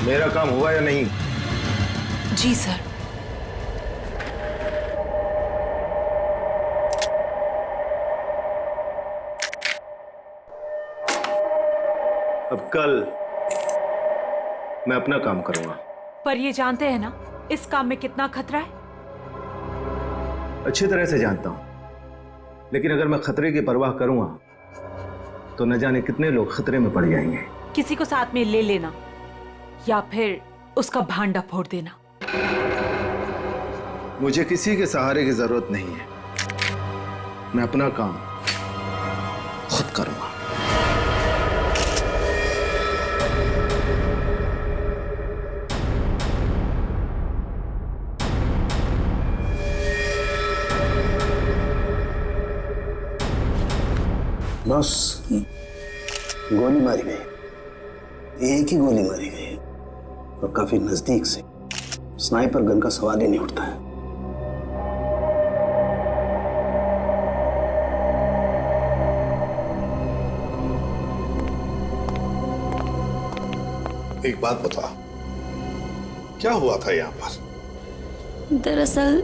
मेरा काम हुआ या नहीं? जी सर। अब कल मैं अपना काम करूंगा। पर ये जानते हैं ना इस काम में कितना खतरा है? अच्छी तरह से जानता हूं, लेकिन अगर मैं खतरे की परवाह करूंगा तो न जाने कितने लोग खतरे में पड़ जाएंगे। किसी को साथ में ले लेना या फिर उसका भांडा फोड़ देना। मुझे किसी के सहारे की जरूरत नहीं है। मैं अपना काम खुद करूंगा। बस गोली मारी गई, एक ही गोली मारी गई और काफी नजदीक से। स्नाइपर गन का सवाल ही नहीं उठता है। एक बात बता, क्या हुआ था यहाँ पर? दरअसल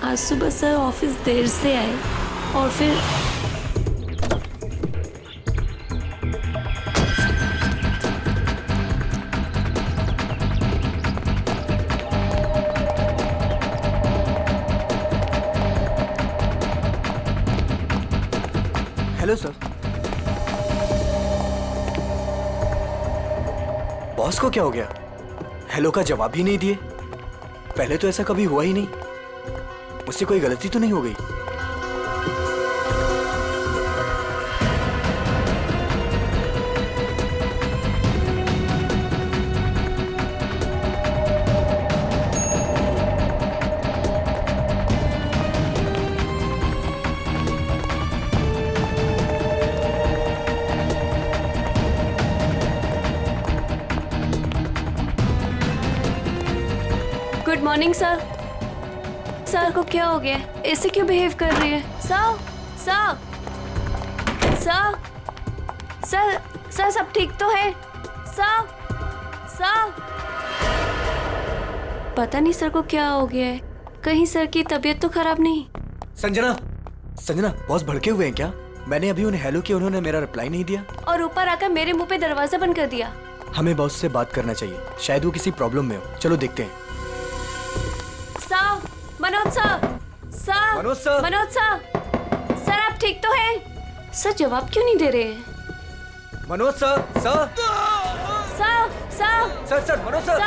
आज सुबह सर ऑफिस देर से आए और फिर हेलो सर। बॉस को क्या हो गया? हेलो का जवाब ही नहीं दिए। पहले तो ऐसा कभी हुआ ही नहीं। मुझसे कोई गलती तो नहीं हो गई? Good morning sir. सर को क्या हो गया? ऐसे क्यों बिहेव कर रही है? Sir sir sir sir sir सब ठीक तो है? सर सर पता नहीं सर को क्या हो गया है। कहीं सर की तबीयत तो खराब नहीं? संजना, संजना बॉस भड़के हुए हैं क्या? मैंने अभी उन्हें हेलो किया, उन्होंने मेरा रिप्लाई नहीं दिया और ऊपर आकर मेरे मुंह पे दरवाजा बंद कर दिया। हमें बॉस से बात करना चाहिए, शायद वो किसी प्रॉब्लम में हो। चलो देखते हैं। Sir, Manoj sir, sir, Manoj sir, Manoj sir, sir आप ठीक तो हैं? सर जवाब क्यों नहीं दे रहे हैं? Manoj sir, sir, sir, sir, sir, sir, Manoj sir,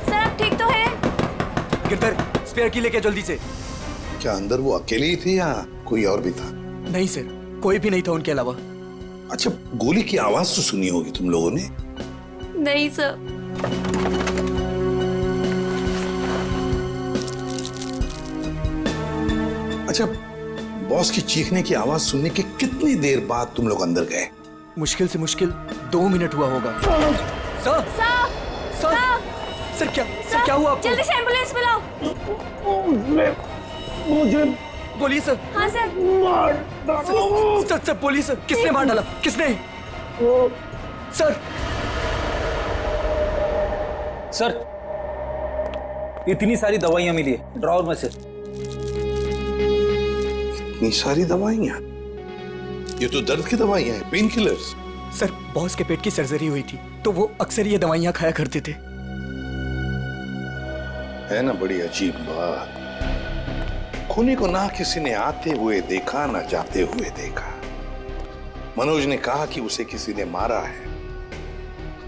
sir आप ठीक तो हैं? गिरधर, स्पेयर की लेके जल्दी से। क्या अंदर वो अकेले ही थी या कोई और भी था? नहीं सर, कोई भी नहीं था उनके अलावा। अच्छा, गोली की आवाज तो सुनी होगी तुम लोगों ने? नहीं सर। अच्छा, बॉस की चीखने की आवाज सुनने के कितनी देर बाद तुम लोग अंदर गए? मुश्किल से मुश्किल 2 मिनट हुआ होगा। सर, सर, सर, सर क्या हुआ आपको? जल्दी से एम्बुलेंस बुलाओ। मुझे बोलिए सर। हाँ सर। सर बोलिए सर, किसने मार डाला? किसने? सर, सर इतनी सारी दवाइयां मिली है ड्रॉवर में से। इतनी सारी दवाइयां? ये तो दर्द की दवाइयां हैं, पेन किलर्स। सर बॉस के पेट की सर्जरी हुई थी तो वो अक्सर ये दवाइयां खाया करते थे। है ना बड़ी अजीब बात। खूनी को ना किसी ने आते हुए देखा ना जाते हुए देखा। मनोज ने कहा कि उसे किसी ने मारा है,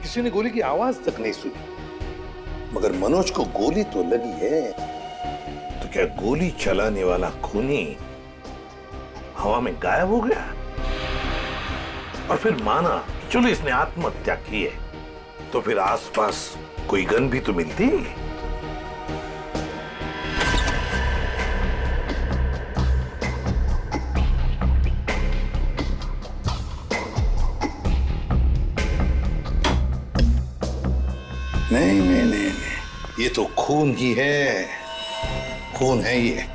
किसी ने गोली की आवाज तक नहीं सुनी। मगर मनोज को गोली तो लगी है, तो क्या गोली चलाने वाला खूनी हवा में गायब हो गया? और फिर माना कि चलो इसने आत्महत्या की है, तो फिर आसपास कोई गन भी तो मिलती। नहीं नहीं नहीं, ये तो खून ही है, खून है ये।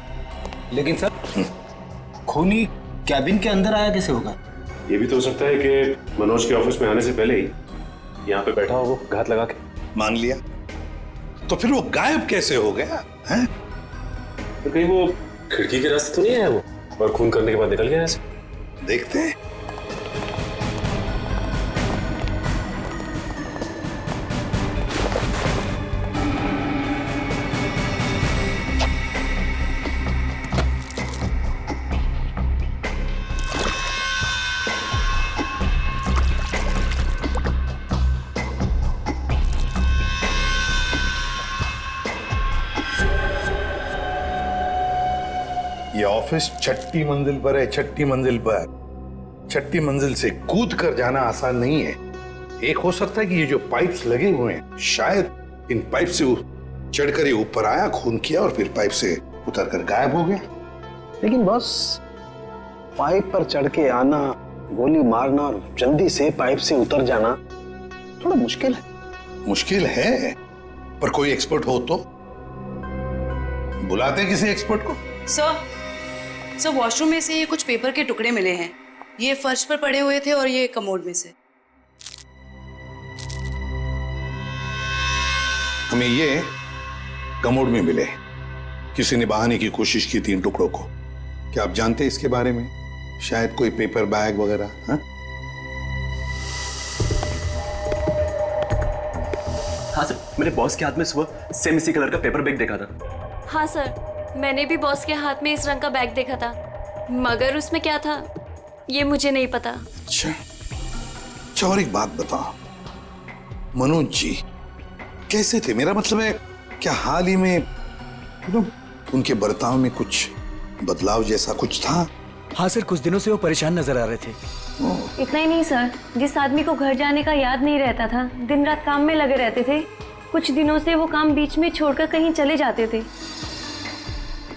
लेकिन सर खूनी कैबिन के अंदर आया कैसे होगा? ये भी तो हो सकता है कि मनोज के ऑफिस में आने से पहले ही यहाँ पे बैठा हो वो घात लगा के। मान लिया, तो फिर वो गायब कैसे हो गया है? तो कहीं वो खिड़की के रास्ते तो नहीं आया वो और खून करने के बाद निकल गया ऐसे? देखते हैं। ये ऑफिस छठी मंजिल पर है, छठी मंजिल पर। छठी मंजिल से कूद कर जाना आसान नहीं है। एक हो सकता है कि ये जो पाइप्स लगे हुए हैं, शायद इन पाइप से चढ़कर ये ऊपर आया, खून किया और फिर पाइप से उतरकर गायब हो गया। लेकिन बॉस, पाइप पर चढ़ के आना, गोली मारना और जल्दी से पाइप से उतर जाना थोड़ा मुश्किल है। मुश्किल है, पर कोई एक्सपर्ट हो तो बुलाते किसी एक्सपर्ट को। सर वॉशरूम में से ये कुछ पेपर के टुकड़े मिले हैं। ये फर्श पर पड़े हुए थे और ये कमोड में से। हमें ये कमोड में मिले। किसी ने बहाने की कोशिश की थी इन टुकड़ों को। क्या आप जानते हैं इसके बारे में? शायद कोई पेपर बैग वगैरह। हाँ सर, मेरे बॉस के हाथ में सुबह सेम इसी कलर का पेपर बैग देखा था। हाँ सर, मैंने भी बॉस के हाथ में इस रंग का बैग देखा था, मगर उसमें क्या था ये मुझे नहीं पता। अच्छा, और एक बात बताओ, मनोज जी कैसे थे? मेरा मतलब है, क्या हाल ही में उनके बर्ताव में कुछ बदलाव जैसा कुछ था? हाँ सर, कुछ दिनों से वो परेशान नजर आ रहे थे। इतना ही नहीं सर, जिस आदमी को घर जाने का याद नहीं रहता था, दिन रात काम में लगे रहते थे, कुछ दिनों से वो काम बीच में छोड़कर कहीं चले जाते थे।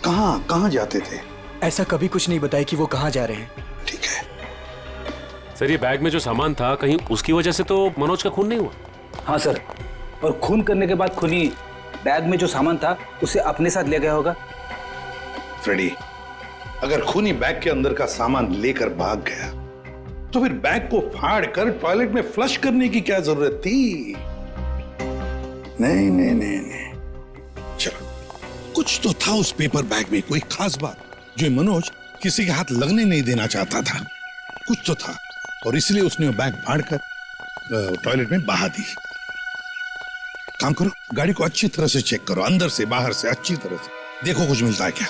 कहाँ जाते थे? ऐसा कभी कुछ नहीं बताया कि वो कहाँ जा रहे हैं। ठीक है सर, ये बैग में जो सामान था, कहीं उसकी वजह से तो मनोज का खून नहीं हुआ? हाँ सर, और खून करने के बाद खूनी बैग में जो सामान था उसे अपने साथ ले गया होगा। फ्रेडी, अगर खूनी बैग के अंदर का सामान लेकर भाग गया तो फिर बैग को फाड़ कर टॉयलेट में फ्लश करने की क्या जरूरत थी? नहीं। चलो, कुछ तो था उस पेपर बैग में, कोई खास बात जो मनोज किसी के हाथ लगने नहीं देना चाहता था। कुछ तो था और इसलिए उसने वो बैग फाड़कर टॉयलेट में बहा दी। काम करो, गाड़ी को अच्छी तरह से चेक करो, अंदर से बाहर से अच्छी तरह से देखो कुछ मिलता है क्या।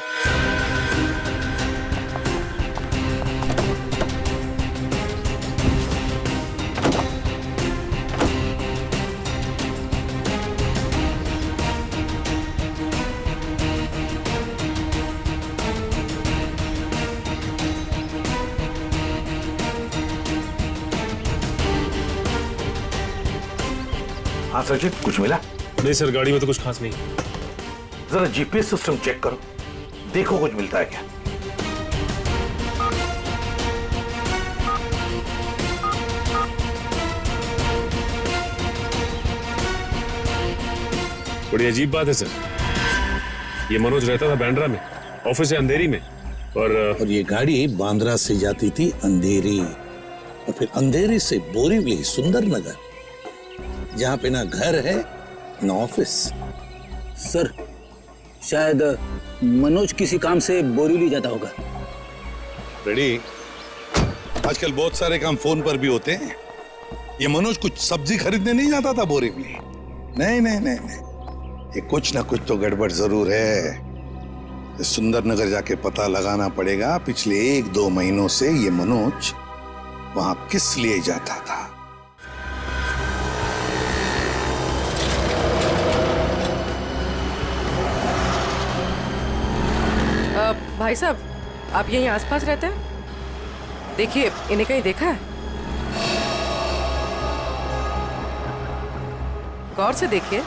हाँ सचिन, कुछ मिला? नहीं सर, गाड़ी में तो कुछ खास नहीं। जरा जीपीएस सिस्टम चेक करो, देखो कुछ मिलता है क्या। बड़ी अजीब बात है सर, ये मनोज रहता था बांद्रा में, ऑफिस है अंधेरी में, और ये गाड़ी बांद्रा से जाती थी अंधेरी, और फिर अंधेरी से बोरीवली, सुंदर नगर, जहां पे ना घर है ना ऑफिस। सर, शायद मनोज किसी काम से बोरीवली जाता होगा। रेडी, आजकल बहुत सारे काम फोन पर भी होते हैं। ये मनोज कुछ सब्जी खरीदने नहीं जाता था बोरीवली? नहीं, ये कुछ ना कुछ तो गड़बड़ जरूर है। सुंदर नगर जाके पता लगाना पड़ेगा पिछले 1-2 महीनों से ये मनोज वहां किस लिए जाता था। भाई साहब, आप यहीं आसपास रहते हैं? देखिए, इन्हें कहीं देखा है? गौर से देखिए।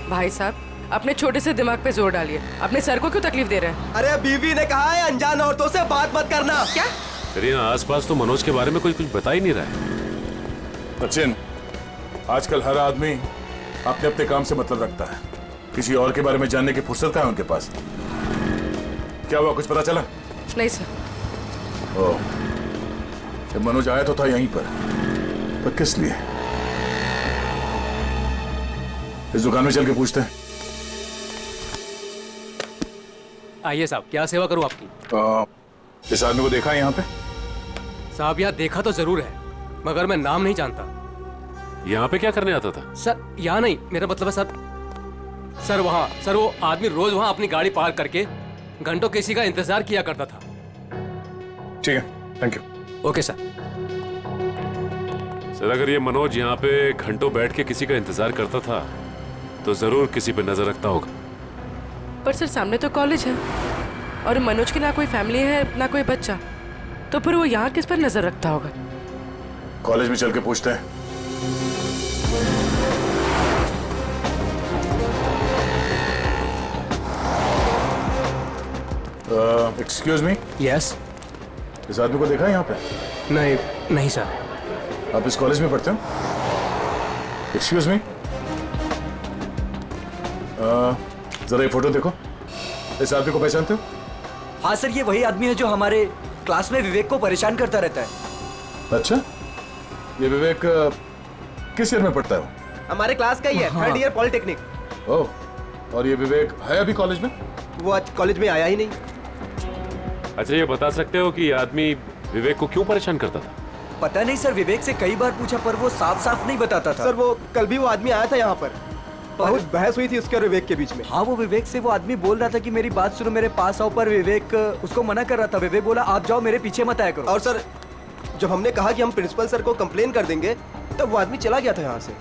भाई साहब, अपने छोटे से दिमाग पे जोर डालिए। अपने सर को क्यों तकलीफ दे रहे हैं? अरे बीवी ने कहा है अनजान औरतों से बात मत करना। क्या? करीना, आसपास तो मनोज के बारे में कोई कुछ बता ही नहीं रहा है। सचिन, आजकल हर आदमी अपने अपने काम से मतलब रखता है, किसी और के बारे में जानने की फुर्सत है उनके पास? क्या हुआ, कुछ पता चला? नहीं सर। ओह, जब मनोज आया तो था यहीं पर किस लिए? इस दुकान में चल के पूछते हैं। आइए साहब, क्या सेवा करूं आपकी? इस आदमी को देखा है यहाँ पे? साहब यहाँ देखा तो जरूर है, मगर मैं नाम नहीं जानता। यहाँ पे क्या करने आता था? सर यहाँ नहीं, मेरा मतलब है सर वहाँ, सर वो आदमी रोज वहाँ अपनी गाड़ी पार्क करके घंटों किसी का इंतजार किया करता था। ठीक है, thank you. Okay sir. Sir अगर ये मनोज यहाँ पे घंटों बैठ के किसी का इंतजार करता था तो जरूर किसी पे नजर रखता होगा। पर सर सामने तो कॉलेज है और मनोज की ना कोई फैमिली है ना कोई बच्चा, तो फिर वो यहाँ किस पर नजर रखता होगा? कॉलेज में चल के पूछते हैं। Excuse me. यस। इस आदमी को देखा है यहाँ पे? नहीं नहीं सर। आप इस कॉलेज में पढ़ते हो? एक्सक्यूज मी, जरा ये फोटो देखो। इस आदमी को पहचानते हो? हाँ सर, ये वही आदमी है जो हमारे क्लास में विवेक को परेशान करता रहता है। अच्छा, ये विवेक किस ईयर में पढ़ता है? वो हमारे क्लास का ही है, थर्ड ईयर पॉलिटेक्निक। ओह, और ये विवेक है अभी कॉलेज में? वो आज कॉलेज में आया ही नहीं। अच्छा, ये बता सकते हो कि ये आदमी विवेक को क्यों परेशान करता था? पता नहीं सर, विवेक से कई बार पूछा पर वो साफ साफ नहीं बताता था। सर वो कल भी वो आदमी आया था यहाँ पर, बहुत बहस हुई थी उसके और विवेक के बीच में। हाँ, वो विवेक से वो आदमी बोल रहा था कि मेरी बात सुनो, मेरे पास आओ, पर विवेक उसको मना कर रहा था। विवेक बोला आप जाओ, मेरे पीछे मत आया करो। और सर जब हमने कहा कि हम प्रिंसिपल सर को कंप्लेन कर देंगे तब वो आदमी चला गया था यहाँ से।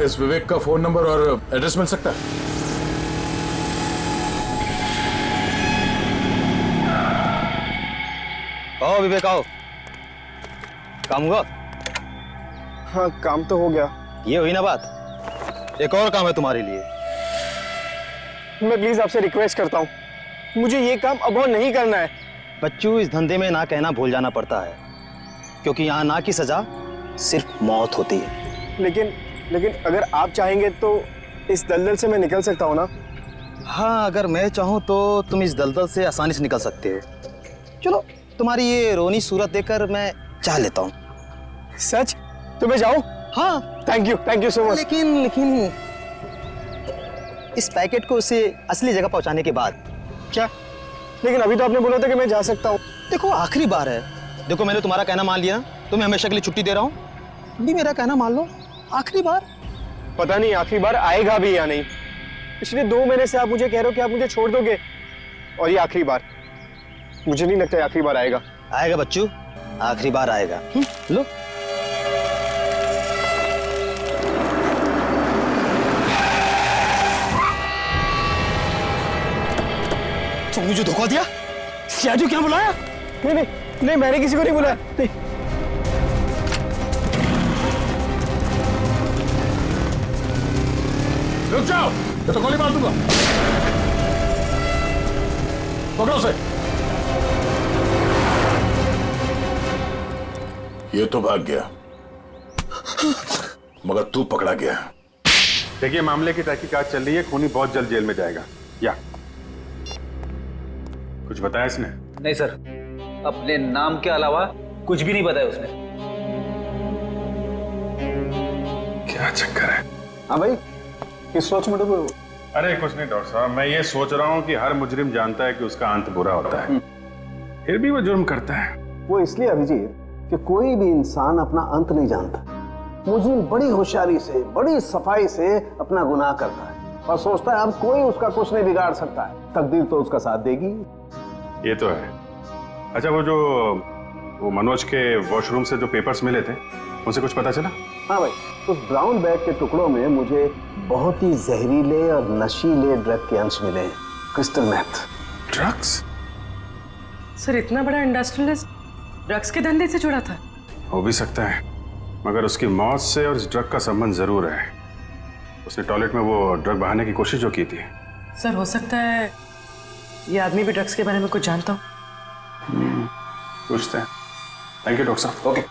इस विवेक का फोन नंबर और एड्रेस मिल सकता है? आओ विवेक आओ, काम हुआ? हाँ काम तो हो गया। ये हुई ना बात, एक और काम है तुम्हारे लिए। मैं प्लीज आपसे रिक्वेस्ट करता हूँ, मुझे ये काम अब और नहीं करना है। बच्चों, इस धंधे में ना कहना भूल जाना पड़ता है, क्योंकि यहाँ ना की सजा सिर्फ मौत होती है। लेकिन अगर आप चाहेंगे तो इस दलदल से मैं निकल सकता हूँ ना? हाँ, अगर मैं चाहूँ तो तुम इस दलदल से आसानी से निकल सकते हो। चलो, तुम्हारी ये रोनी सूरत देखकर मैं चाह लेता हूँ। सच? तो मैं जाऊँ? हाँ, थैंक यू सो मच। लेकिन इस पैकेट को उसे असली जगह पहुंचाने के बाद। क्या? लेकिन अभी तो आपने बोला था कि मैं जा सकता हूँ। देखो, आखिरी बार है। देखो, मैंने तुम्हारा कहना मान लिया, तुम्हें हमेशा के लिए छुट्टी दे रहा हूँ। भी मेरा कहना मान लो, आखिरी बार। पता नहीं आखिरी बार आएगा भी या नहीं। पिछले 2 महीने से आप मुझे कह रहे हो कि आप मुझे छोड़ दोगे, और ये आखिरी बार। मुझे नहीं लगता आखिरी बार आएगा। आएगा बच्चू, आखिरी बार आएगा। लो। तुम मुझे धोखा दिया? सियाजू क्या बुलाया? नहीं, मैंने किसी को नहीं बुलाया। नहीं। रुक जाओ, ये तो गोली मार दूंगा। पकड़ो उसे। ये तो भाग गया, मगर तू पकड़ा गया। देखिए, मामले की तहकीकात चल रही है, खूनी बहुत जल्द जेल में जाएगा। या कुछ बताया इसने? नहीं सर, अपने नाम के अलावा कुछ भी नहीं बताया उसने। क्या चक्कर है? हाँ भाई, किस सोच में डूबे हो? अरे कुछ नहीं डॉक्टर साहब, मैं ये सोच रहा हूँ कि हर मुजरिम जानता है कि उसका अंत बुरा होता है, फिर भी वो जुर्म करता है। वो इसलिए अभिजीत कि कोई भी इंसान अपना अंत नहीं जानता। मुजरिम बड़ी होशियारी से, बड़ी सफाई से अपना गुनाह करता है और सोचता है अब कोई उसका कुछ नहीं बिगाड़ सकता है। तकदीर तो उसका साथ देगी। ये तो है। अच्छा, वो मनोज के वॉशरूम से जो पेपर्स मिले थे, उनसे कुछ पता चला? हाँ भाई, उस ब्राउन बैग के टुकड़ों में मुझे बहुत ही जहरीले और नशीले ड्रग के अंश मिले हैं। Crystal math. ड्रग्स? सर इतना बड़ा इंडस्ट्रियलिस्ट ड्रग्स के धंधे से जुड़ा था? हो भी सकता है, मगर उसकी मौत से और इस ड्रग का संबंध जरूर है। उसने टॉयलेट में वो ड्रग बहाने की कोशिश जो की थी। सर हो सकता है ये आदमी भी ड्रग्स के बारे में कुछ जानता हो। पूछते हैं। थैंक यू डॉक्टर साहब। ओके।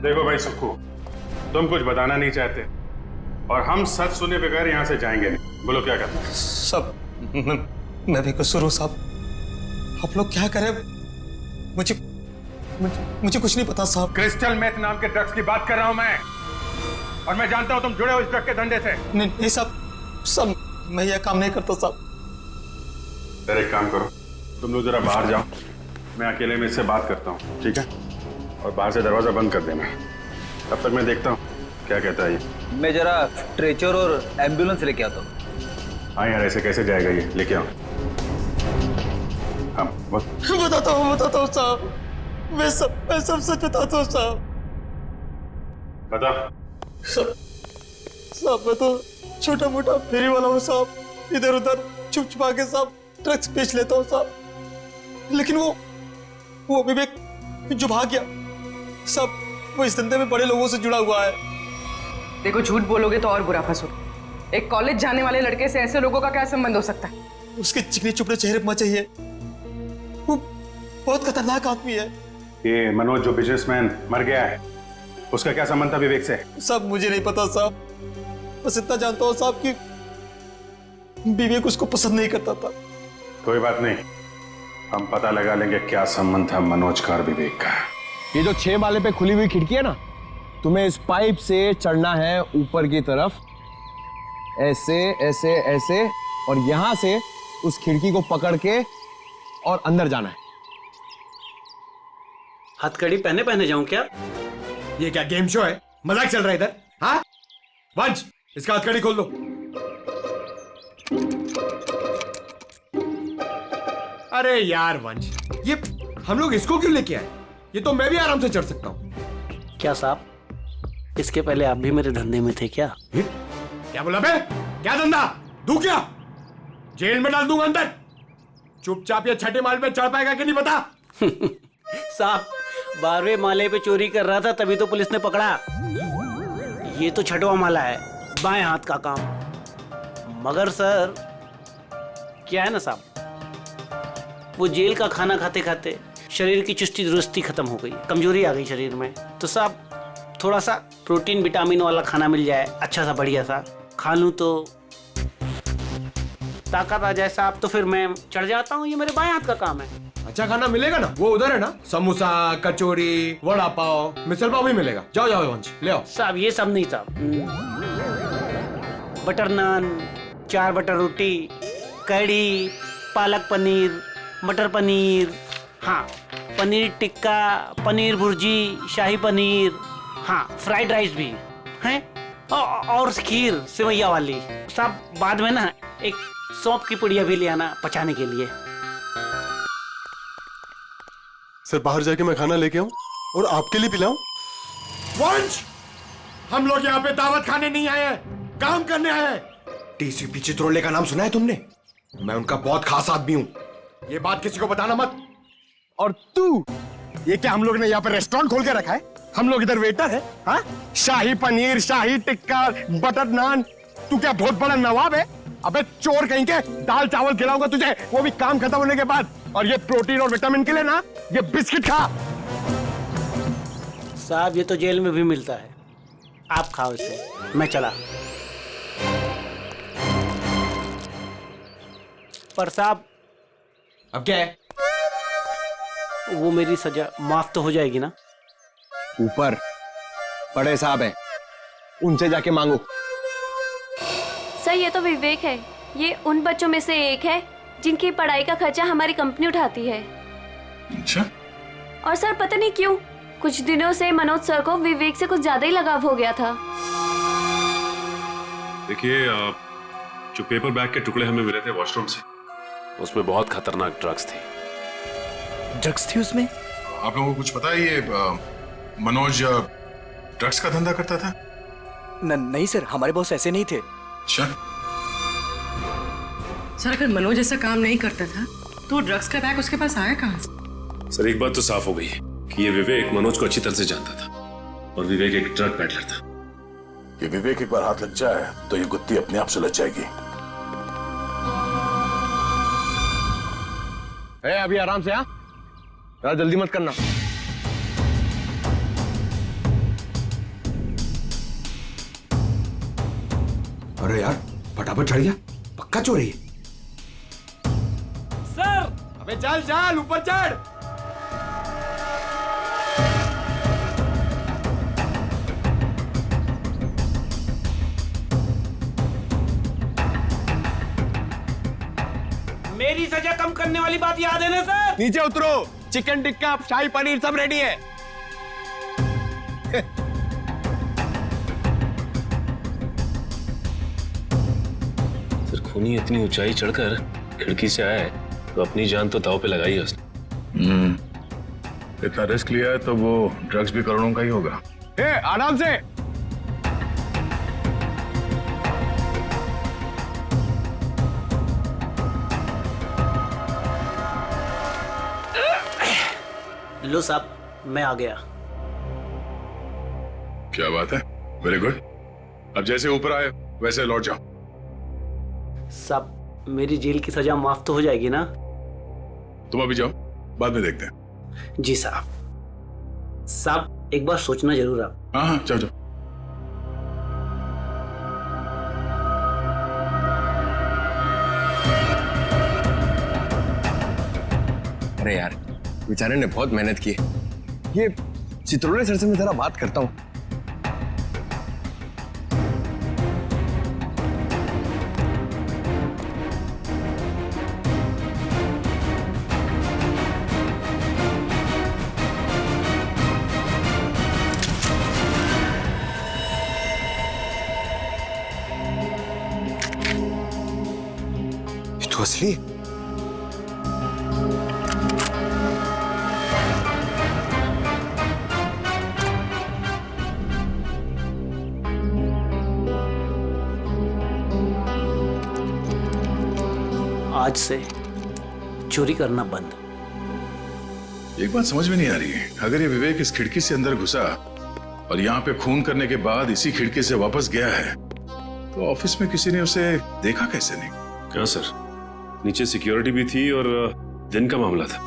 देखो भाई सुक्कू, तुम कुछ बताना नहीं चाहते और हम सच सुने बगैर यहाँ से जाएंगे नहीं। बोलो क्या करना है? सब मैं भी कसूर हूँ साहब। आप लोग क्या करें, मुझे कुछ नहीं पता साहब। क्रिस्टल मेथ नाम के ड्रग्स की बात कर रहा हूं मैं, और मैं जानता हूं तुम जुड़े हो इस ड्रग के धंधे से। नहीं साहब, मैं यह काम नहीं करता साहब। सर एक काम करो, तुम लोग जरा बाहर जाओ, मैं अकेले में इससे बात करता हूँ, ठीक है? और बाहर से दरवाजा बंद कर देना। तब तक मैं देखता हूँ क्या कहता है ये। मैं जरा स्ट्रेचर और एम्बुलेंस लेके आता हूँ। हाँ यार, ऐसे कैसे जाएगा ये, लेके आओ। हाँ बताता हूँ साहब, मैं सब सच बताता हूँ साहब। बता। साहब मैं तो छोटा मोटा फेरी वाला हूँ साहब, इधर उधर छुप छुपा के साहब ड्रग्स बेच लेता हूँ साहब। लेकिन वो विवेक जो भाग गया साहब, वो इस धंधे में बड़े लोगों से जुड़ा हुआ है। देखो, झूठ बोलोगे तो और बुरा फंसोगे। एक कॉलेज जाने वाले लड़के से ऐसे लोगों का क्या संबंध हो सकता है? उसके चिकने चुपड़े चेहरे पर चाहिए, वो बहुत खतरनाक आदमी है। ये मनोज जो बिजनेसमैन मर गया है, उसका क्या संबंध था विवेक से? सब मुझे नहीं पता साहब, बस इतना जानता हूँ साहब कि विवेक उसको पसंद नहीं करता था। कोई बात नहीं, हम पता लगा लेंगे क्या संबंध था मनोज का और विवेक का। ये जो 6 माले पे खुली हुई खिड़की है ना, तुम्हें इस पाइप से चढ़ना है ऊपर की तरफ, ऐसे ऐसे ऐसे, और यहां से उस खिड़की को पकड़ के और अंदर जाना है। हथकड़ी पहने जाऊं क्या? ये क्या गेम शो है? मजाक चल रहा है इधर? हाँ वंश, इसका हथकड़ी खोल दो। अरे यार वंश, ये हम लोग इसको क्यों लेके आए? ये तो मैं भी आराम से चढ़ सकता हूँ। क्या साहब, इसके पहले आप भी मेरे धंधे में थे क्या? क्या बोला बे? क्या धंधा? दू क्या? जेल में डाल दूंगा अंदर। चुपचाप ये 6ठे माले पे चढ़ पाएगा कि नहीं बता? साहब, 12वें माले पे चोरी कर रहा था तभी तो पुलिस ने पकड़ा। ये तो 6वां माला है, बाएं हाथ का काम। मगर सर, क्या है ना साहब, वो जेल का खाना खाते खाते शरीर की चुस्ती दुरुस्ती खत्म हो गई, कमजोरी आ गई शरीर में। तो साहब थोड़ा सा प्रोटीन विटामिन वाला खाना मिल जाए, अच्छा सा बढ़िया सा खा लूं तो ताकत आ जाए साहब, तो फिर मैं चढ़ जाता हूँ। ये मेरे बाएं हाथ का काम है। अच्छा खाना मिलेगा ना? वो उधर है ना, समोसा, कचौरी, वड़ा पाव, मिसल पाव भी मिलेगा। जाओ जाओ वंश, ले आओ। साहब ये सब नहीं साहब, बटर नान, 4 बटर रोटी, कढ़ी, पालक पनीर, मटर पनीर, हाँ पनीर टिक्का, पनीर भुर्जी, शाही पनीर, हाँ फ्राइड राइस भी हैं, और खीर सेवैया वाली। साहब बाद में ना एक सौंफ की पुड़िया भी ले आना पचाने के लिए। सर बाहर जाके मैं खाना लेके आऊं और आपके लिए पिलाऊं? वंश, हम लोग यहाँ पे दावत खाने नहीं आए हैं, काम करने आए हैं। टीसीपी चित्रोले का नाम सुना है तुमने? मैं उनका बहुत खास आदमी हूँ, ये बात किसी को बताना मत। और तू, ये क्या हम लोग ने यहाँ पे रेस्टोरेंट खोल के रखा है? हम लोग इधर वेटर है? हाँ, शाही पनीर, शाही टिक्का, बटर नान, तू क्या बहुत बड़ा नवाब है? अबे चोर कहीं के, दाल चावल खिलाऊंगा तुझे, वो भी काम खत्म होने के बाद। और ये प्रोटीन और विटामिन के लिए ना, ये बिस्किट खा। साहब ये तो जेल में भी मिलता है, आप खाओ इसे, मैं चला। पर साहब अब क्या है? वो मेरी सजा माफ तो हो जाएगी ना? ऊपर बड़े साहब हैं, उनसे जाके मांगो। सर ये तो विवेक है, ये उन बच्चों में से एक है जिनकी पढ़ाई का खर्चा हमारी कंपनी उठाती है। अच्छा? और सर पता नहीं क्यों कुछ दिनों से मनोज सर को विवेक से कुछ ज्यादा ही लगाव हो गया था। देखिए, जो पेपर बैग के टुकड़े हमें मिले थे वॉशरूम से, उसमें बहुत खतरनाक ड्रग्स थी। ड्रग्स थी उसमें? आप लोगों को कुछ पता है ये मनोज ड्रग्स का धंधा करता था? नहीं सर, हमारे बॉस ऐसे नहीं थे। अच्छा। सर अगर मनोज ऐसा काम नहीं करता था तो ड्रग्स का बैग उसके पास आया कहाँ से? सर एक बात तो साफ हो गई कि ये विवेक मनोज को अच्छी तरह से जानता था, और विवेक एक ड्रग पैडलर था। ये विवेक एक बार हाथ लग जाए तो ये गुत्ती अपने आप सुलझ जाएगी। अभी आराम से, हाँ यार, जल्दी मत करना। अरे यार फटाफट चढ़ गया, पक्का चोरी है। सर अबे चल चल ऊपर चढ़। मेरी सजा कम करने वाली बात याद है ना सर? नीचे उतरो, चिकन टिक्का शाही पनीर सब रेडी है। सर खूनी इतनी ऊंचाई चढ़कर खिड़की से आया है तो अपनी जान तो दांव पे लगाई है उसने। इतना रिस्क लिया है तो वो ड्रग्स भी करोड़ों का ही होगा। आराम से। लो साहब, मैं आ गया। क्या बात है, वेरी गुड। अब जैसे ऊपर आए वैसे लौट जाओ। साहब मेरी जेल की सजा माफ तो हो जाएगी ना? तुम अभी जाओ, बाद में देखते हैं। जी साहब। साहब एक बार सोचना जरूर आप। हाँ हाँ, जाओ जाओ। अरे यार, बेचारे ने बहुत मेहनत की। ये चित्रोले सर से मैं जरा बात करता हूँ। ये तो असली है। आज से चोरी करना बंद। एक बात समझ में नहीं आ रही है, अगर ये विवेक इस खिड़की से अंदर घुसा और यहाँ पे खून करने के बाद इसी खिड़की से वापस गया है तो ऑफिस में किसी ने उसे देखा कैसे नहीं? क्या सर, नीचे सिक्योरिटी भी थी और दिन का मामला था,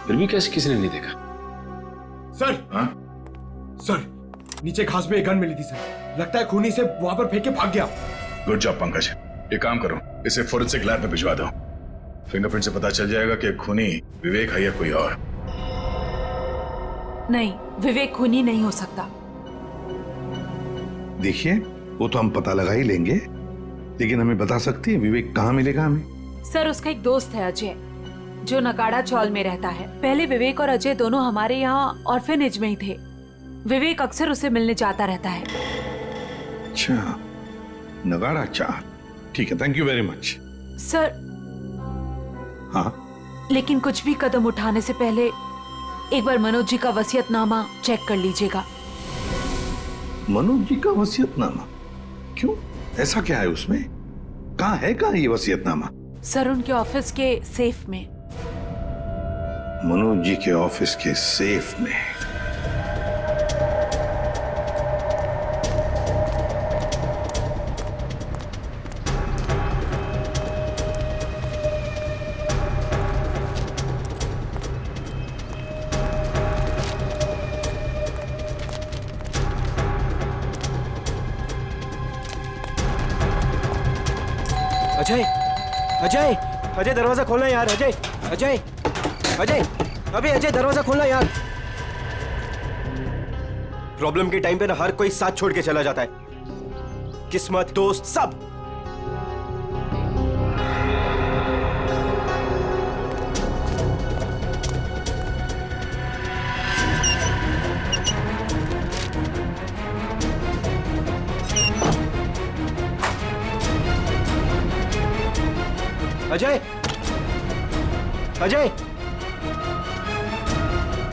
फिर भी कैसे किसी ने नहीं देखा? सर, हाँ? सर, नीचे घास में एक गन मिली थी सर। लगता है खूनी से वहां पर फेंक के भाग गया। Good job Pankaj. एक काम करो, इसे फोरेंसिक लैब में भिजवा दो। फिंगरप्रिंट से पता चल जाएगा कि खूनी विवेक है या कोई और। नहीं, विवेक खूनी नहीं हो सकता। देखिए, वो तो हम पता लगा ही लेंगे, लेकिन हमें बता सकती है विवेक कहाँ मिलेगा हमें? सर उसका एक दोस्त है अजय, जो नगाड़ा चौल में रहता है। पहले विवेक और अजय दोनों हमारे यहाँ ऑर्फेनेज में ही थे। विवेक अक्सर उसे मिलने जाता रहता है। अच्छा, नगाड़ा चाल, ठीक है, thank you very much. Sir, हाँ, लेकिन कुछ भी कदम उठाने से पहले एक बार मनोज जी का वसीयतनामा चेक कर लीजिएगा। मनोज जी का वसीयतनामा? क्यों, ऐसा क्या है उसमें? कहाँ है ये वसीयतनामा? सर उनके ऑफिस के सेफ में। मनोज जी के ऑफिस के सेफ में? अजय, अजय, अजय दरवाजा खोलना यार। अजय, अजय, अजय, अबे अजय दरवाजा खोलना यार। प्रॉब्लम के टाइम पे ना हर कोई साथ छोड़ के चला जाता है, किस्मत, दोस्त, सब। अजय, अजय,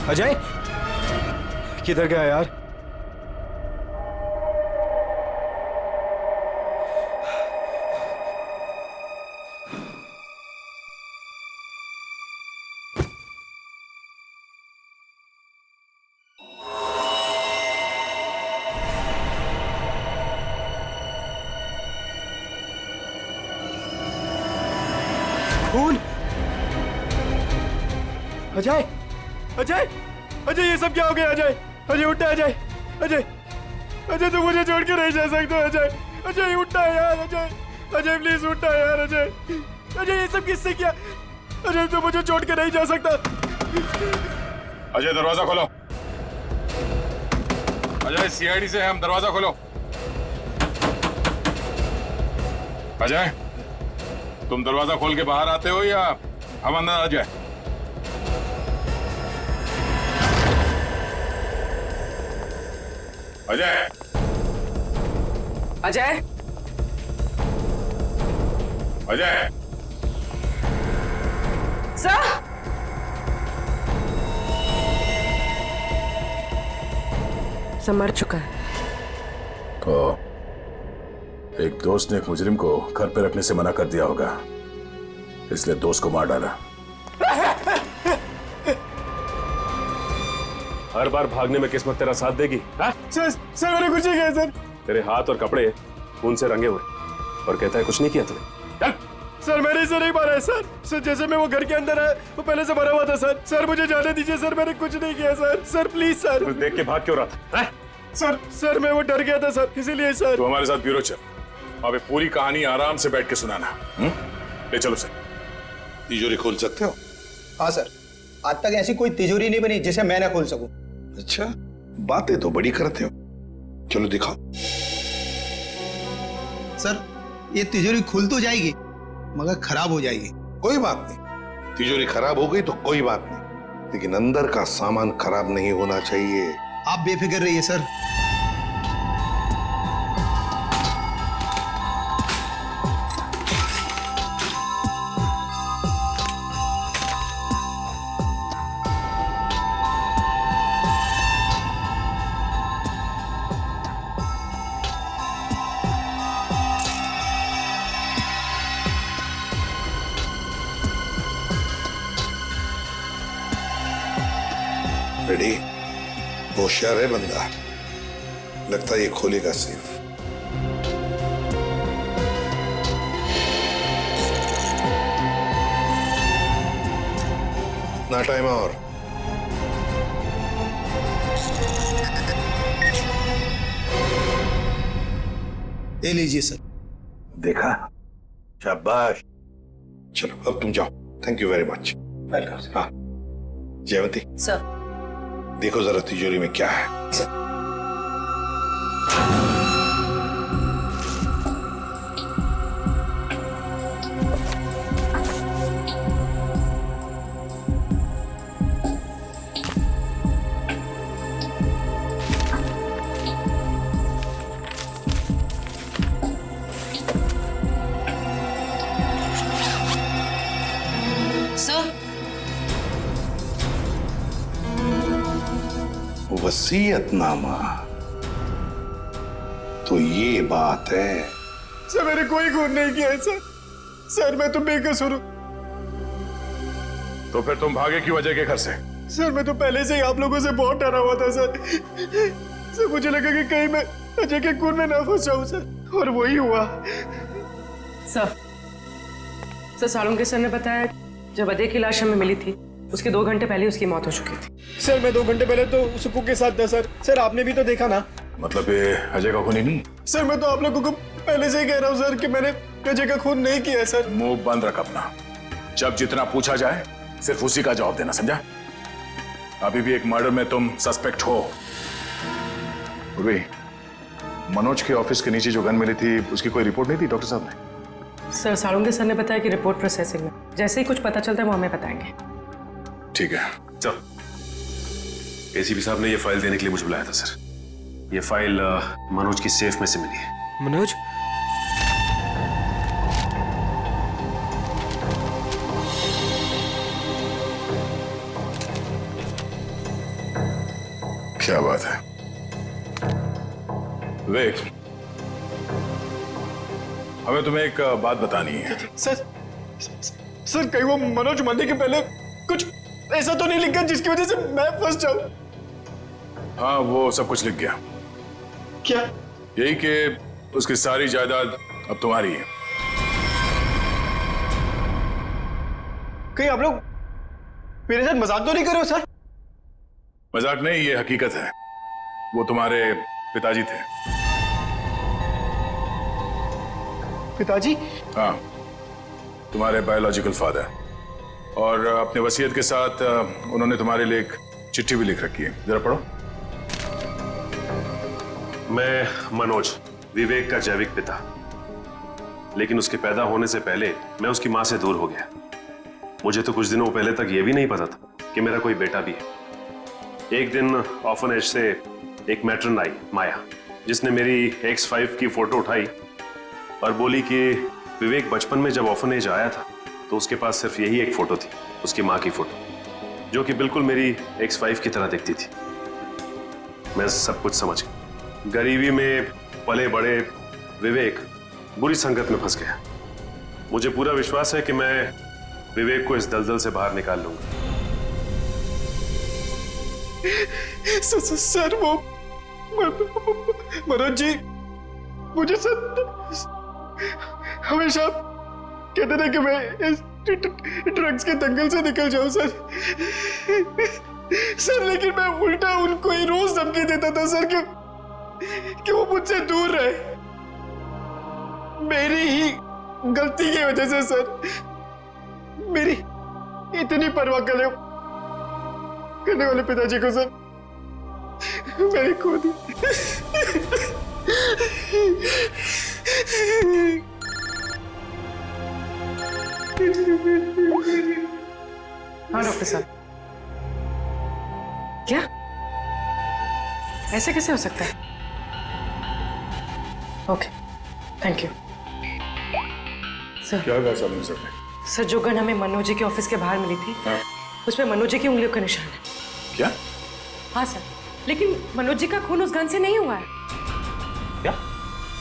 अजय, किधर गया यार? खून? अजय, अजय, अजय, ये सब क्या हो गया? अजय, अजय उठा। अजय, अजय, अजय तुम मुझे छोड़ के नहीं जा सकते। अजय, अजय उठा यार। अजय, अजय प्लीज उठा यार। अजय, अजय ये सब किससे किया? अजय तुम मुझे छोड़ के नहीं जा सकता। अजय दरवाजा खोलो। अजय सीआईडी से हम, दरवाजा खोलो। अजय तुम दरवाजा खोल के बाहर आते हो या हम अंदर आ जाए? अजय, अजय, अजय, सर, सब मर चुका है। तो एक दोस्त ने एक मुजरिम को घर पे रखने से मना कर दिया होगा, इसलिए दोस्त को मार डाला। हर बार भागने में किस्मत तेरा साथ देगी? सर मैंने कुछ नहीं किया सर। तेरे हाथ और कपड़े खून से रंगे हुए और कहता है कुछ नहीं किया तूने। चल। सर मैंने इसे नहीं मारा है सर। सर जैसे मैं वो घर के अंदर आया वो पहले से मरा हुआ था सर। सर मुझे जाने दीजिए सर, मैंने कुछ नहीं किया सर। Sir please sir. तू देख के भाग क्यों रहा था? सर मैं वो डर गया था सर, इसीलिए सर। तो हमारे साथ ब्यूरो चल, अबे पूरी कहानी आराम से बैठ के सुनाना। ले चलो सर। तिजोरी खोल सकते हो? हाँ सर, आज तक ऐसी कोई तिजोरी नहीं बनी जिसे मैं ना खोल सकूं। अच्छा, बातें तो बड़ी करते हो, चलो दिखाओ। सर ये तिजोरी खुल तो जाएगी मगर खराब हो जाएगी। कोई बात नहीं, तिजोरी खराब हो गई तो कोई बात नहीं, लेकिन अंदर का सामान खराब नहीं होना चाहिए। आप बेफिक्र रहिए सर। रेडी? होशियार है बंदा, लगता है ये खोलेगा सेफ। ना टाइम और। ले लीजिए सर। देखा, शाबाश। चलो अब तुम जाओ। Thank you very much. Welcome. हाँ जयवंती सर, देखो जरा तिजोरी में क्या है। वसीयतनामा, तो ये बात है। सर मैंने कोई खून नहीं किया है सर। सर मैं तो बेकसूर हूं। तो फिर तुम भागे क्यों अजय के घर से? सर मैं तो पहले से ही आप लोगों से बहुत डरा हुआ था सर। सर मुझे लगा कि कहीं मैं अजय के खून में ना फंस जाऊं सर, और वही हुआ। सर सालुंके सर ने बताया जब अजय की लाश हमें मिली थी उसके 2 घंटे पहले उसकी मौत हो चुकी थी। सर मैं 2 घंटे पहले तो सुकू के साथ था सर। सर आपने भी तो देखा ना। मतलब ये अजय का खून ही नहीं? सर मैं तो आप लोगों को पहले से ही कह रहा हूँ सर कि मैंने अजय का खून नहीं किया है सर। मुंह बंद रख अपना। जब जितना पूछा जाए सिर्फ उसी का जवाब देना, समझा? अभी भी एक मर्डर में तुम सस्पेक्ट हो। उर्वी, मनोज के ऑफिस के नीचे जो गन मिली थी उसकी कोई रिपोर्ट नहीं थी डॉक्टर साहब ने? सर सालुंके सर ने बताया कि रिपोर्ट प्रोसेसिंग में, जैसे ही कुछ पता चलता है वो हमें बताएंगे। ठीक है, चल। एसीपी साहब ने ये फाइल देने के लिए मुझे बुलाया था सर। ये फाइल मनोज की सेफ में से मिली है। मनोज? क्या बात है विवेक, हमें तुम्हें एक बात बतानी है। सर कहीं वो मनोज मरने के पहले कुछ ऐसा तो नहीं लिखा जिसकी वजह से मैं फंस जाऊं? हाँ वो सब कुछ लिख गया। क्या? यही कि उसकी सारी जायदाद अब तुम्हारी है। कहीं आप लोग मेरे साथ मजाक तो नहीं कर रहे हो सर? मजाक नहीं, ये हकीकत है। वो तुम्हारे पिताजी थे। पिताजी? हाँ, तुम्हारे बायोलॉजिकल फादर। और अपने वसीयत के साथ उन्होंने तुम्हारे लिए एक चिट्ठी भी लिख रखी है, जरा पढ़ो। मैं मनोज, विवेक का जैविक पिता, लेकिन उसके पैदा होने से पहले मैं उसकी माँ से दूर हो गया। मुझे तो कुछ दिनों पहले तक ये भी नहीं पता था कि मेरा कोई बेटा भी है। एक दिन ऑर्फनेज से एक मैट्रन आई, माया, जिसने मेरी X5 की फोटो उठाई और बोली कि विवेक बचपन में जब ऑर्फनेज आया था तो उसके पास सिर्फ यही एक फोटो थी, उसकी माँ की फोटो, जो कि बिल्कुल मेरी X5 की तरह दिखती थी। मैं सब कुछ समझ गया। गरीबी में पले बड़े विवेक बुरी संगत में फंस गया। मुझे पूरा विश्वास है कि मैं विवेक को इस दलदल से बाहर निकाल लूंगा। सर वो मनोज जी मुझे सर हमेशा कहते थे कि मैं इस ड्रग्स के दंगल से निकल जाऊं सर, लेकिन मैं उल्टा उनको ही रोज धमकी देता था सर कि वो मुझसे दूर रहे। मेरी ही गलती की वजह से सर, मेरी इतनी परवाह करने वाले पिताजी को सर मैंने खो दी। हाँ डॉक्टर साहब, क्या ऐसे कैसे हो सकता है? Okay, thank you sir. क्या कहा साहब सर? सर जो गन हमें मनोज जी के ऑफिस के बाहर मिली थी, उसमें मनोज जी की उंगलियों का निशान है। क्या? हाँ सर, लेकिन मनोज जी का खून उस गन से नहीं हुआ है। क्या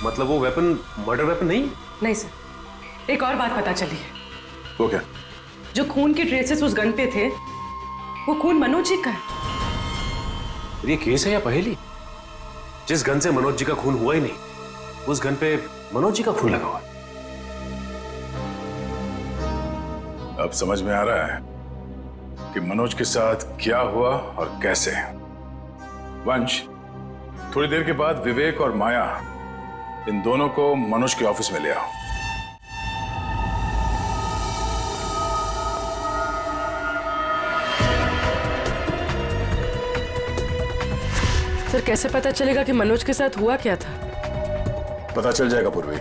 मतलब? वो वेपन मर्डर वेपन नहीं? नहीं सर, एक और बात पता चली है। वो क्या? जो खून के ट्रेसेस उस गन पे थे, वो खून मनोज जी का है। ये केस है या पहेली? जिस गन से मनोज जी का खून हुआ ही नहीं, उस गन पे मनोज जी का खून लगा हुआ। अब समझ में आ रहा है कि मनोज के साथ क्या हुआ और कैसे। वंश, थोड़ी देर के बाद विवेक और माया, इन दोनों को मनोज के ऑफिस में ले आओ। सर कैसे पता चलेगा कि मनोज के साथ हुआ क्या था? पता चल जाएगा पूर्वी।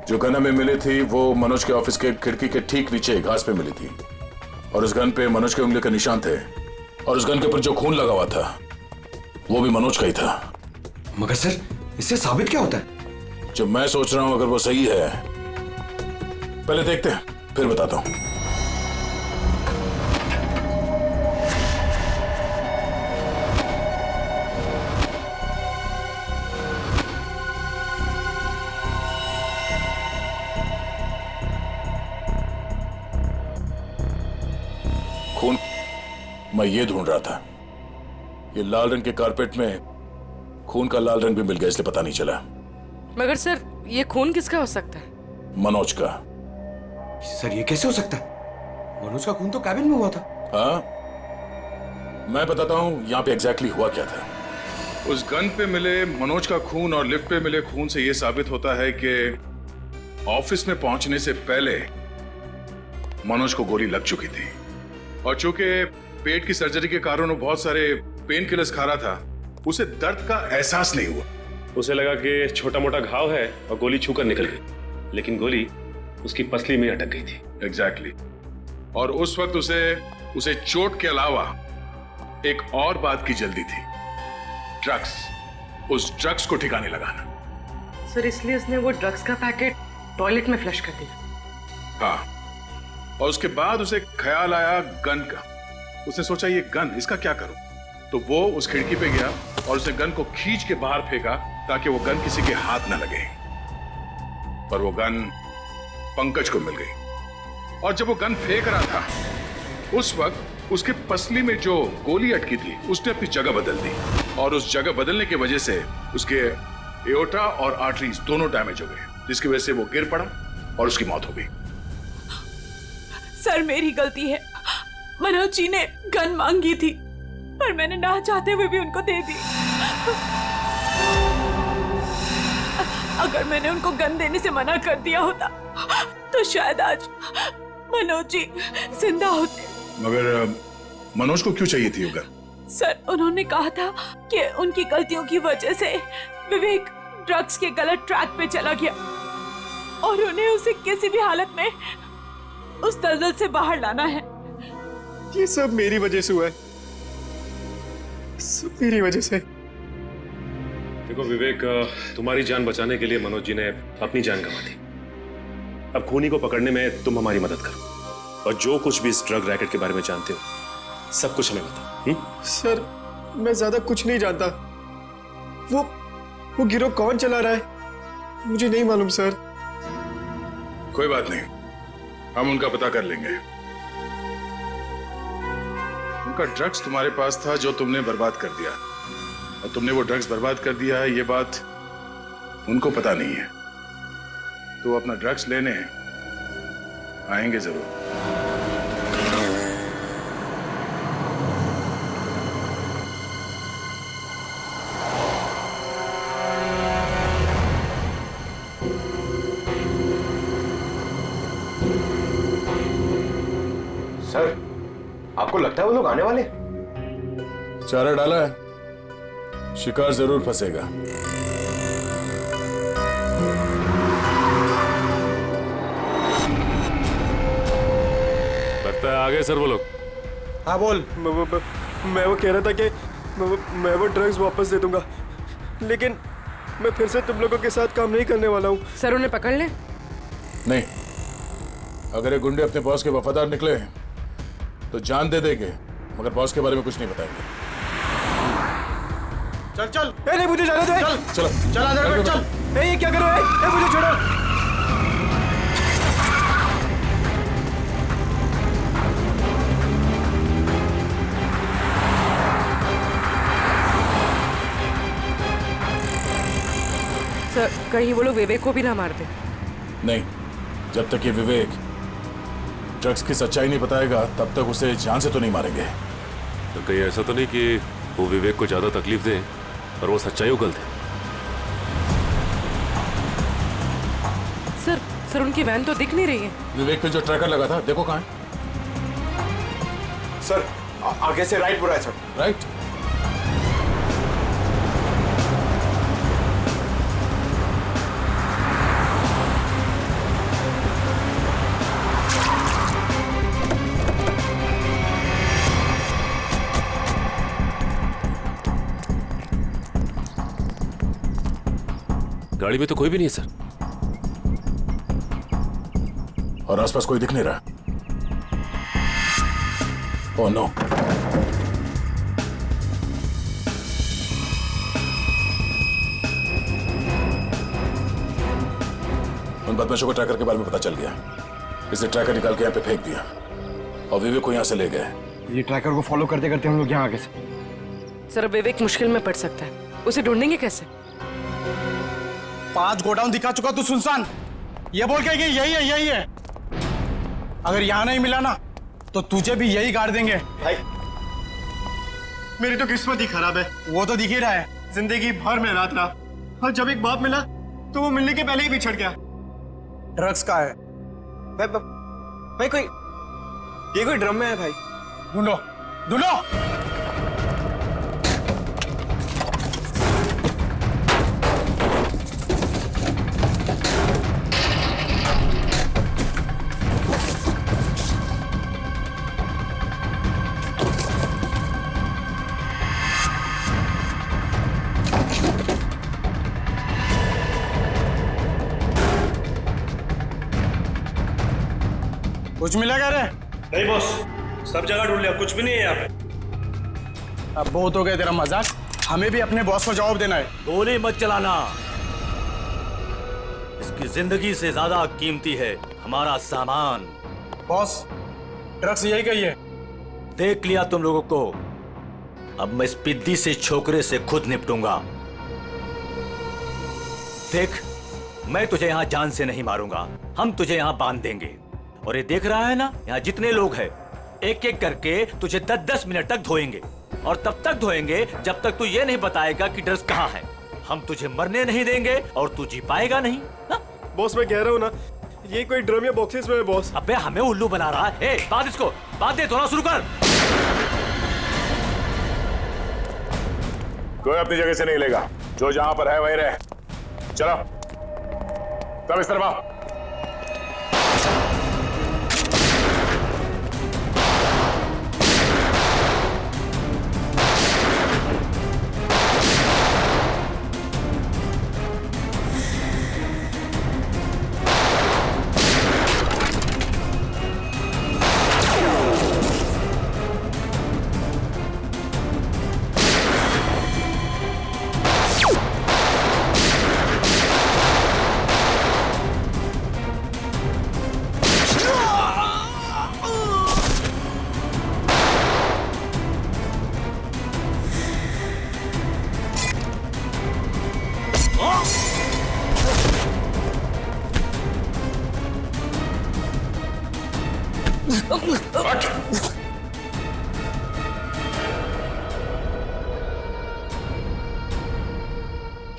जो गन हमें मिली थी वो मनोज के ऑफिस के खिड़की के ठीक नीचे घास पे मिली थी, और उस गन पे मनोज के उंगली के निशान थे, और उस गन के ऊपर जो खून लगा हुआ था वो भी मनोज का ही था। मगर सर, इससे साबित क्या होता है? जो मैं सोच रहा हूं अगर वो सही है, पहले देखते हैं फिर बताता हूं। खून मैं ये ढूंढ रहा था। ये लाल रंग के कारपेट में खून का लाल रंग भी मिल गया, इसलिए पता नहीं चला। मगर सर ये खून किसका हो सकता है? मनोज का। सर ये कैसे हो सकता है? मनोज का खून तो कैबिन में हुआ था। हाँ, मैं बताता हूं यहां पे एग्जैक्टली हुआ क्या था। उस गन पे मिले मनोज का खून और लिफ्ट पे मिले खून से यह साबित होता है कि ऑफिस में पहुंचने से पहले मनोज को गोली लग चुकी थी, और चूंकि पेट की सर्जरी के कारण वो बहुत सारे पेन किलर्स खा रहा था, उसे दर्द का एहसास नहीं हुआ। उसे लगा कि छोटा मोटा घाव है और गोली छूकर निकल गई, लेकिन गोली उसकी पसली में अटक गई थी। एग्जैक्टली। और उस वक्त उसे चोट के अलावा एक और बात की जल्दी थी, ड्रग्स। उस ड्रग्स को ठिकाने लगाना। सर इसलिए उसने वो ड्रग्स का पैकेट टॉयलेट में फ्लश कर दिया। हाँ, और उसके बाद उसे ख्याल आया गन का। उसने सोचा ये गन, इसका क्या करूं? तो वो उस खिड़की पे गया और उसने गन को खींच के बाहर फेंका ताकि वो गन किसी के हाथ न लगे। पर वो गन पंकज को मिल गई, और जब वो गन फेंक रहा था उस वक्त उसके पसली में जो गोली अटकी थी उसने अपनी जगह बदल दी, और उस जगह बदलने की वजह से उसके एओर्टा और आर्टरीज दोनों डैमेज हो गए, जिसकी वजह से वो गिर पड़ा और उसकी मौत हो गई। सर मेरी गलती है। मनोज जी ने गन मांगी थी, पर मैंने ना चाहते हुए भी उनको दे दी। अगर मैंने उनको गन देने से मना कर दिया होता तो शायद आज मनोज जी जिंदा होते। मगर मनोज को क्यों चाहिए थी वो गन? सर उन्होंने कहा था कि उनकी गलतियों की वजह से विवेक ड्रग्स के गलत ट्रैक पे चला गया, और उन्हें उसे किसी भी हालत में उस दलदल से बाहर लाना है। ये सब मेरी वजह से हुआ है, सब मेरी वजह से। देखो विवेक, तुम्हारी जान बचाने के लिए मनोज जी ने अपनी जान गंवा दी। अब खूनी को पकड़ने में तुम हमारी मदद करो, और जो कुछ भी इस ड्रग रैकेट के बारे में जानते हो सब कुछ हमें बताओ। सर मैं ज्यादा कुछ नहीं जानता। वो गिरोह कौन चला रहा है मुझे नहीं मालूम सर। कोई बात नहीं, हम उनका पता कर लेंगे। उनका ड्रग्स तुम्हारे पास था जो तुमने बर्बाद कर दिया, और तुमने वो ड्रग्स बर्बाद कर दिया है ये बात उनको पता नहीं है। तो वो अपना ड्रग्स लेने आएंगे जरूर। सर आपको लगता है वो लोग आने वाले? चारा डाला है, शिकार जरूर फंसेगा। लगता है आ गए सर वो लोग। हाँ बोल। मैं वो कह रहा था कि मैं वो ड्रग्स वापस दे दूंगा, लेकिन मैं फिर से तुम लोगों के साथ काम नहीं करने वाला हूँ। सर उन्हें पकड़ ले। नहीं, अगर ये गुंडे अपने बॉस के वफादार निकले तो जान दे देंगे, मगर बॉस के बारे में कुछ नहीं बताएंगे। चल चल। नहीं मुझे जाने दे। चल चलो चल अंदर बैठ, चल। ये क्या कर रहे हो? मुझे छोड़ो। सर कहीं वो लोग विवेक को भी ना मार दे। नहीं, जब तक ये विवेक ड्रग्स की सच्चाई नहीं बताएगा तब तक उसे जान से तो नहीं मारेंगे। तो कहीं ऐसा तो नहीं कि वो विवेक को ज्यादा तकलीफ दे और वो सच्चाई उगल दे? सर उनकी वैन तो दिख नहीं रही है। विवेक पे जो ट्रैकर लगा था देखो कहाँ है। सर आगे से राइट बुरा है सर। राइट। गाड़ी में तो कोई भी नहीं है सर, और आसपास कोई दिख नहीं रहा। Oh no. उन बदमाशों को ट्रैकर के बारे में पता चल गया, इसे ट्रैकर निकाल के यहाँ पे फेंक दिया और विवेक को यहाँ से ले गए। ये ट्रैकर को फॉलो करते करते हम लोग यहाँ आगे से। सर विवेक मुश्किल में पड़ सकता है, उसे ढूंढेंगे कैसे? 5 गोडाउन दिखा चुका तू सुनसान, ये बोल के कि यही है। अगर यहाँ नहीं मिला ना तो तुझे भी यही गाड़ देंगे। भाई मेरी तो किस्मत ही खराब है। वो तो दिख ही रहा है। जिंदगी भर में रात रहा, और जब एक बाप मिला तो वो मिलने के पहले ही बिछड़ गया। ड्रग्स का है भाई कोई ये कोई ड्रम में है भाई। ढूंढो ढूंढो। कुछ मिला क्या रे? नहीं बॉस, सब जगह ढूंढ लिया, कुछ भी नहीं है यहाँ पे। अब बहुत हो गया तेरा मजाक, हमें भी अपने बॉस को जवाब देना है। गोली मत चलाना, इसकी जिंदगी से ज्यादा कीमती है हमारा सामान। बॉस ड्रग्स यही कही है। देख लिया तुम लोगों को, अब मैं इस पिद्दी से छोकरे से खुद निपटूंगा। देख, मैं तुझे यहाँ जान से नहीं मारूंगा, हम तुझे यहाँ बांध देंगे। और ये देख रहा है ना, यहाँ जितने लोग हैं एक एक करके तुझे 10-10 मिनट तक धोएंगे, और तब तक धोएंगे जब तक तू ये नहीं बताएगा कि ड्रग्स कहाँ है। हम तुझे मरने नहीं देंगे और तू जी पाएगा नहीं ना? बॉस मैं कह रहा हूँ ना, ये कोई ड्रम या बॉक्सेस में है बॉस। अबे हमें उल्लू बना रहा है। बात इसको बात दे, थोड़ा शुरू कर। कोई अपनी जगह से नहीं लेगा, जो जहां पर है वही रहे। चलो सब इस तरफ आओ।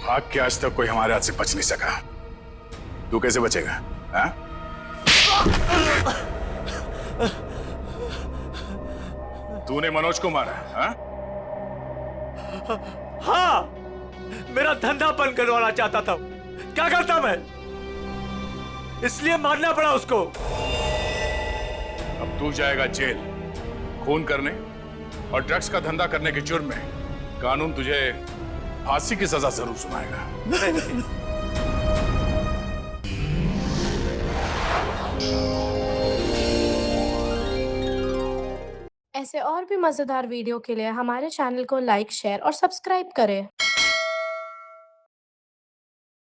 भाग के आज तक कोई हमारे हाथ से बच नहीं सका, तू कैसे बचेगा? हाँ? तूने मनोज को मारा? हाँ? हाँ, मेरा धंधा बंद करवाना चाहता था। क्या करता मैं? इसलिए मारना पड़ा उसको। अब तू जाएगा जेल, खून करने और ड्रग्स का धंधा करने के जुर्म में। कानून तुझे फांसी की सजा जरूर सुनाएगा। ऐसे और भी मजेदार वीडियो के लिए हमारे चैनल को लाइक, शेयर और सब्सक्राइब करें।